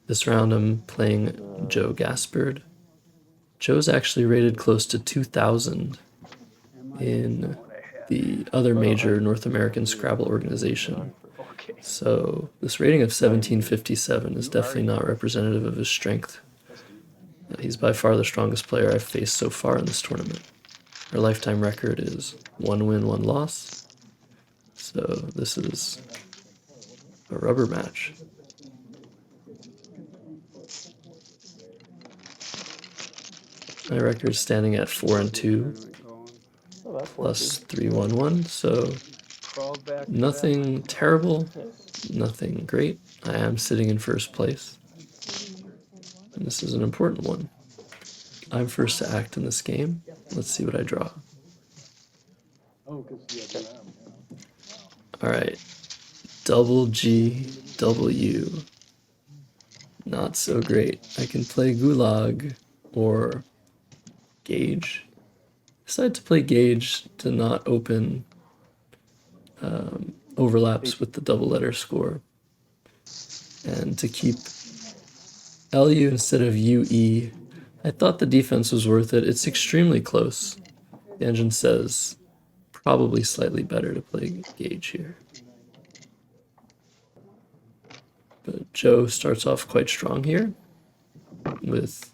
This round I'm playing Joe Gaspard. Joe's actually rated close to 2,000 in the other major North American Scrabble organization. So this rating of 1757 is definitely not representative of his strength. He's by far the strongest player I've faced so far in this tournament. Our lifetime record is 1 win, 1 loss. So this is a rubber match. My record is standing at 4-2 plus 3-1-1, so nothing terrible, nothing great. I am sitting in first place, and this is an important one. I'm first to act in this game. Let's see what I draw. Alright, double G, W. Not so great. I can play Gulag or Gauge. Decide to play Gauge to not open overlaps with the double letter score, and to keep LU instead of UE. I thought the defense was worth it. It's extremely close. The engine says probably slightly better to play Gauge here. But Joe starts off quite strong here with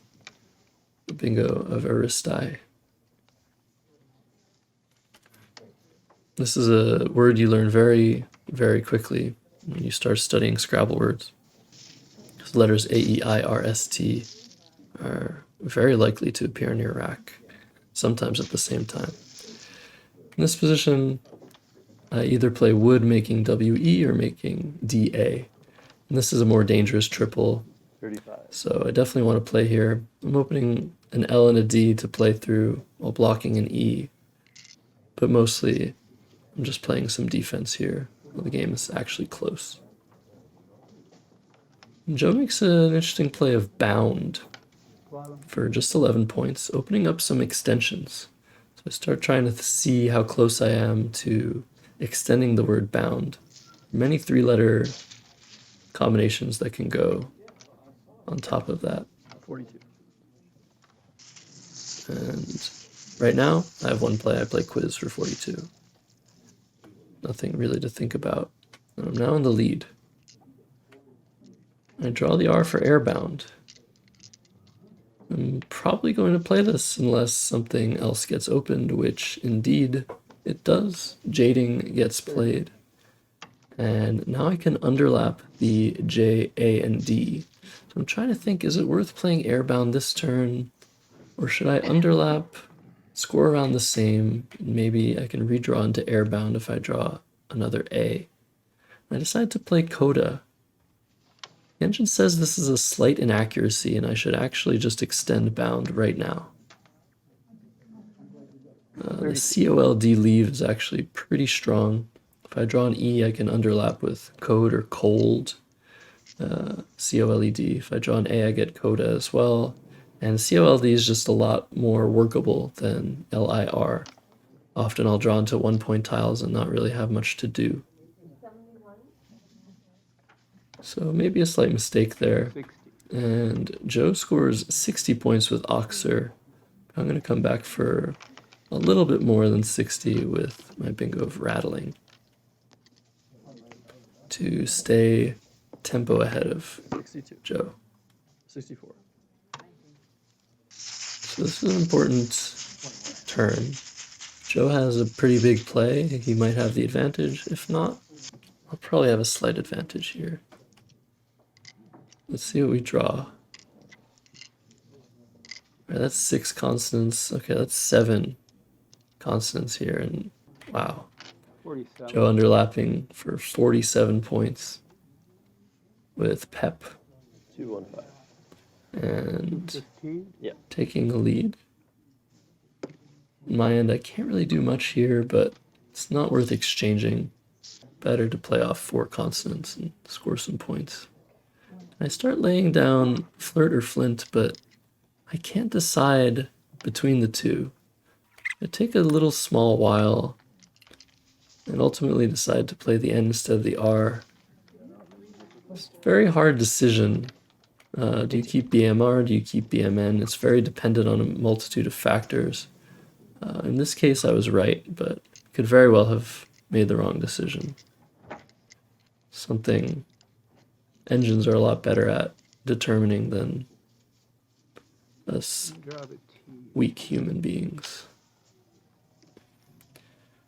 the bingo of Aristi. This is a word you learn very, very quickly when you start studying Scrabble words. The letters A, E, I, R, S, T are very likely to appear in your rack, sometimes at the same time. In this position, I either play wood making WE or making DA. And this is a more dangerous triple, 35. So I definitely want to play here. I'm opening an L and a D to play through while blocking an E, but mostly I'm just playing some defense here while the game is actually close. And Joe makes an interesting play of bound for just 11 points, opening up some extensions. So I start trying to see how close I am to extending the word bound. Many three-letter combinations that can go on top of that. 42. And right now, I have one play. I play quiz for 42. Nothing really to think about. And I'm now in the lead. I draw the R for airbound. I'm probably going to play this unless something else gets opened, which indeed it does. Jading gets played. And now I can underlap the J, A, and D. So I'm trying to think, is it worth playing airbound this turn? Or should I underlap, score around the same? Maybe I can redraw into airbound if I draw another A. I decide to play coda. The engine says this is a slight inaccuracy and I should actually just extend bound right now. The COLD leave is actually pretty strong. If I draw an E, I can underlap with code or cold, COLED. If I draw an A, I get coda as well. And COLD is just a lot more workable than LIR. Often I'll draw into 1-point tiles and not really have much to do. So maybe a slight mistake there. 60. And Joe scores 60 points with Oxer. I'm going to come back for a little bit more than 60 with my bingo of rattling to stay tempo ahead of 62. Joe. 64. So this is an important turn. Joe has a pretty big play. He might have the advantage. If not, I'll probably have a slight advantage here. Let's see what we draw. All right, that's 6 consonants. Okay, that's 7 consonants here. And wow. 47. Joe underlapping for 47 points with pep 215. and 15? Yeah. taking the lead. On my end, I can't really do much here, but it's not worth exchanging. Better to play off 4 consonants and score some points. I start laying down flirt or flint, but I can't decide between the two. I take a little small while and ultimately decide to play the N instead of the R. It's a very hard decision Do you keep BMR? Do you keep BMN? It's very dependent on a multitude of factors. In this case, I was right, but could very well have made the wrong decision. Something engines are a lot better at determining than us weak human beings.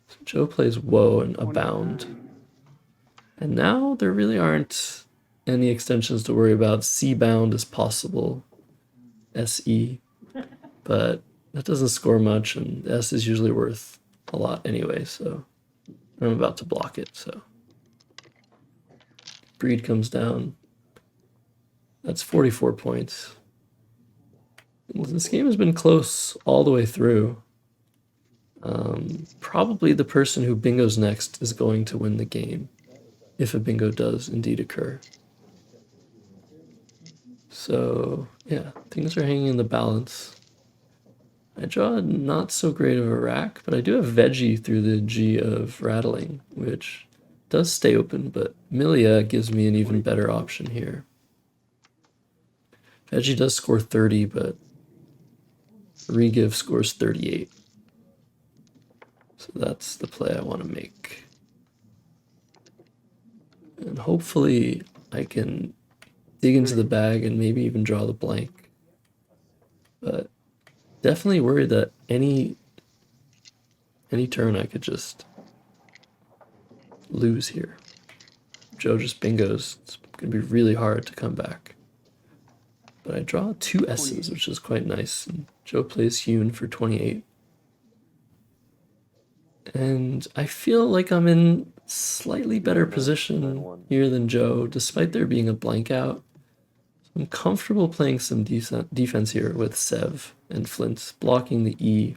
So Joe plays Woe and Abound. And now there really aren't any extensions to worry about. C-bound is possible. SE. But that doesn't score much, and S is usually worth a lot anyway, so I'm about to block it, so. Breed comes down. That's 44 points. This game has been close all the way through. Probably the person who bingos next is going to win the game, if a bingo does indeed occur. So, yeah, things are hanging in the balance. I draw not so great of a rack, but I do have veggie through the G of rattling, which does stay open, but Milia gives me an even better option here. Veggie does score 30, but Regive scores 38. So that's the play I want to make. And hopefully I can dig into the bag and maybe even draw the blank. But definitely worried that any turn I could just lose here. Joe just bingos. It's going to be really hard to come back. But I draw 2 S's, which is quite nice. And Joe plays Hewn for 28. And I feel like I'm in slightly better position here than Joe, despite there being a blank out. I'm comfortable playing some defense here with Sev and Flint, blocking the E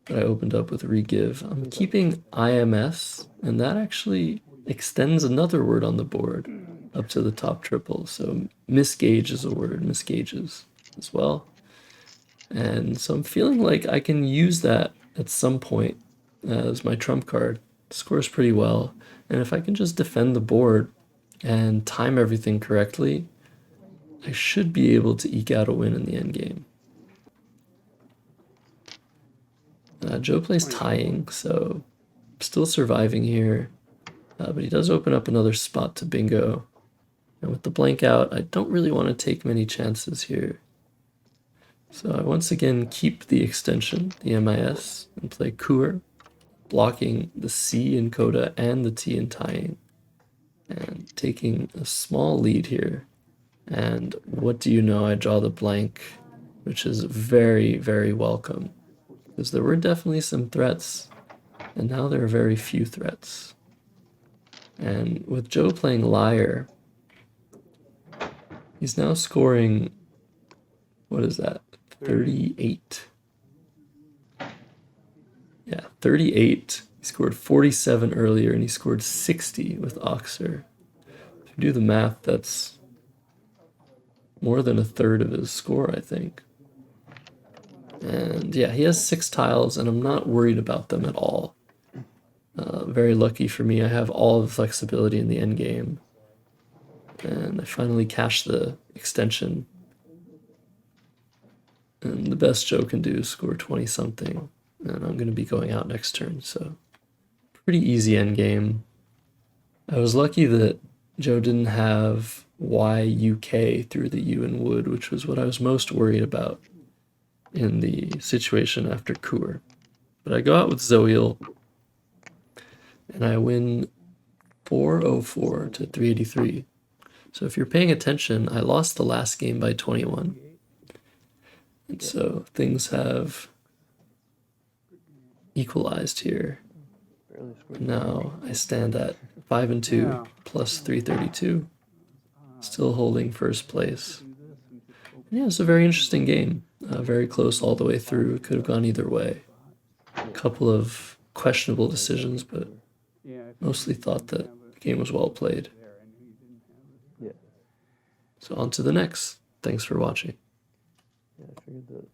that I opened up with Regive. I'm keeping IMS, and that actually extends another word on the board up to the top triple. So misgauge is a word, misgauges as well. And so I'm feeling like I can use that at some point as my trump card. It scores pretty well. And if I can just defend the board and time everything correctly, I should be able to eke out a win in the end game. Joe plays tying, so still surviving here. But he does open up another spot to bingo. And with the blank out, I don't really want to take many chances here. So I once again keep the extension, the MIS, and play Cour, blocking the C in coda and the T in tying, and taking a small lead here. And what do you know? I draw the blank, which is very, very welcome, because there were definitely some threats, and now there are very few threats. And with Joe playing liar, he's now scoring, what is that, 38. Yeah, 38. He scored 47 earlier, and he scored 60 with Oxer. If you do the math, that's more than a third of his score, I think. And yeah, he has 6 tiles, and I'm not worried about them at all. Very lucky for me, I have all the flexibility in the end game. And I finally cashed the extension. And the best Joe can do is score 20-something. And I'm going to be going out next turn, so pretty easy end game. I was lucky that Joe didn't have YUK through the U in wood, which was what I was most worried about in the situation after Cour. But I go out with Zoil, and I win 404 to 383. So if you're paying attention, I lost the last game by 21. And so things have equalized here. Now I stand at 5-2 plus 332, still holding first place. Yeah, it's a very interesting game. Very close all the way through. It could have gone either way. A couple of questionable decisions, but mostly thought that the game was well played. Yeah. So on to the next. Thanks for watching. Yeah, I figured that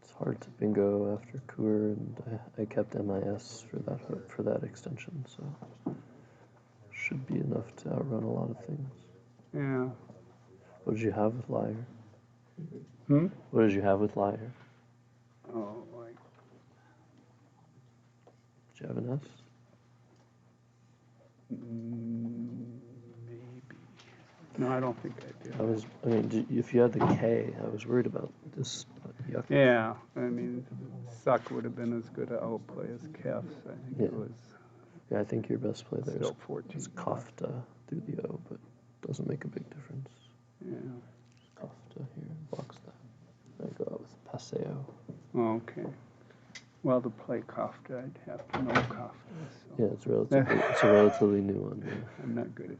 it's hard to bingo after Cour, and I kept MIS for that extension, so should be enough to outrun a lot of things. Yeah. What did you have with liar? Hmm? What did you have with liar? Oh, like, Did you have an S? maybe. No, I don't think I did. I mean, if you had the K, I was worried about this, but yuck. Yeah, I mean, suck would have been as good an outplay as Kef's. I think it Yeah. was Yeah, I think your best play there still 14. is Kafta through the O, but doesn't make a big difference. Yeah. Kafta here, blocks that. I go out with Paseo. Okay. Well, to play Kafka, I'd have to know Kafka. So Yeah, it's a relatively new one. Yeah. I'm not good at